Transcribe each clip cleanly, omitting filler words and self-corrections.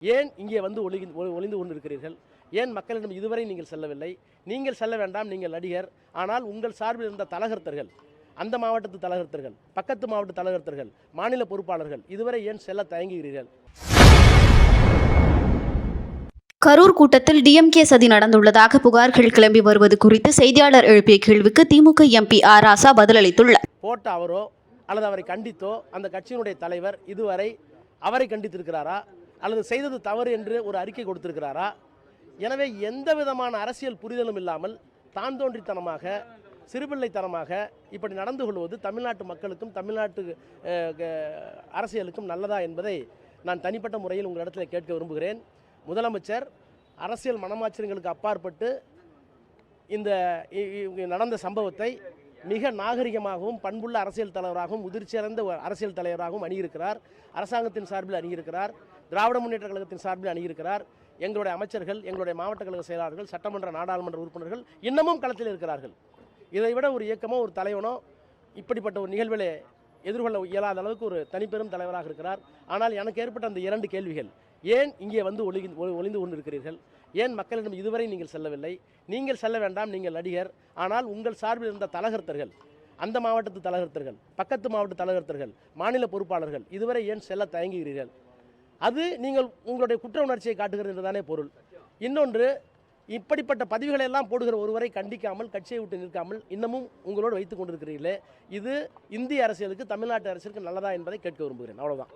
ஏன் இங்கே வந்து ஒளிந்து கொண்டிருக்கிறீர்கள்? ஏன் மக்களிடம் இதுவரை நீங்கள் செல்லவில்லை? நீங்கள் செல்ல வேண்டாம், நீங்கள் நடிகர். ஆனால் உங்கள் சார்பில் இருந்த தலகர்த்தர்கள், அந்த மாவட்டத்து தலகர்த்தர்கள், பக்கத்து மாவட்ட தலகர்த்தர்கள், மாநில பொறுப்பாளர்கள் இதுவரை ஏன் செல்ல தயங்குகிறீர்கள்? கரூர் கூட்டத்தில் டிஎம்கே சதி நடந்துள்ளதாக புகார்கள் கிளம்பி வருவது குறித்து செய்தியாளர் எழுப்பிய கேள்விக்கு திமுக எம்பி ஆர் ராசா பதிலளித்துள்ளார். போட்ட அவரோ அல்லது அவரை கண்டித்தோ அந்த கட்சியினுடைய தலைவர் இதுவரை அவரை கண்டித்திருக்கிறாரா அல்லது செய்தது தவறு என்று ஒரு அறிக்கை கொடுத்திருக்கிறாரா? எனவே எந்த விதமான அரசியல் புரிதலும் இல்லாமல் தான் தோன்றித்தனமாக சிறுபிள்ளைத்தனமாக இப்படி நடந்து கொள்வது தமிழ்நாட்டு மக்களுக்கும் தமிழ்நாட்டு அரசியலுக்கும் நல்லதா என்பதை நான் தனிப்பட்ட முறையில் உங்களிடத்தில் கேட்க விரும்புகிறேன். முதலமைச்சர் அரசியல் மனமாச்சரியங்களுக்கு அப்பாற்பட்டு இந்த நடந்த சம்பவத்தை மிக நாகரிகமாகவும் பண்புள்ள அரசியல் தலைவராகவும் முதிர்ச்சியடைந்த அரசியல் தலைவராகவும் அணியிருக்கிறார். அரசாங்கத்தின் சார்பில் அணியிருக்கிறார், திராவிட முன்னேற்ற கழகத்தின் சார்பில் அணியிருக்கிறார். எங்களுடைய அமைச்சர்கள், எங்களுடைய மாவட்ட கழக செயலாளர்கள், சட்டமன்ற நாடாளுமன்ற உறுப்பினர்கள் இன்னமும் களத்தில் இருக்கிறார்கள். இதைவிட ஒரு இயக்கமோ ஒரு தலைவனோ இப்படிப்பட்ட ஒரு நிகழ்வுகளை எதிர்கொள்ள இயலாத அளவுக்கு ஒரு தனிப்பெரும் தலைவராக இருக்கிறார். ஆனால் எனக்கு ஏற்பட்ட அந்த 2 கேள்விகள், ஏன் இங்கே வந்து ஒளிந்து கொண்டிருக்கிறீர்கள்? ஏன் மக்களிடம் இதுவரை நீங்கள் செல்லவில்லை? நீங்கள் செல்ல வேண்டாம், நீங்கள் நடிகர். ஆனால் உங்கள் சார்பில் இருந்த தலகர்த்தர்கள், அந்த மாவட்டத்து தலகர்த்தர்கள், பக்கத்து மாவட்ட தலகர்த்தர்கள், மாநில பொறுப்பாளர்கள் இதுவரை ஏன் செல்ல தயங்குகிறீர்கள்? அது நீங்கள் உங்களுடைய குற்ற உணர்ச்சியை காட்டுகிறது என்றுதானே பொருள். இன்னொன்று, இப்படிப்பட்ட பதிவுகளை எல்லாம் போடுகிற ஒருவரை கண்டிக்காமல் கட்சியை விட்டு நிற்காமல் இன்னமும் உங்களோடு வைத்துக் கொண்டிருக்கிறீர்களே, இது இந்திய அரசியலுக்கு தமிழ்நாட்டு அரசியலுக்கு நல்லதா என்பதை கேட்க விரும்புகிறேன். அவ்வளவுதான்.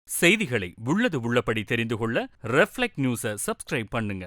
செய்திகளை உள்ளது உள்ளபடி தெரிந்து கொள்ள ரெஃப்ளெக்ட் நியூஸை சப்ஸ்கிரைப் பண்ணுங்க.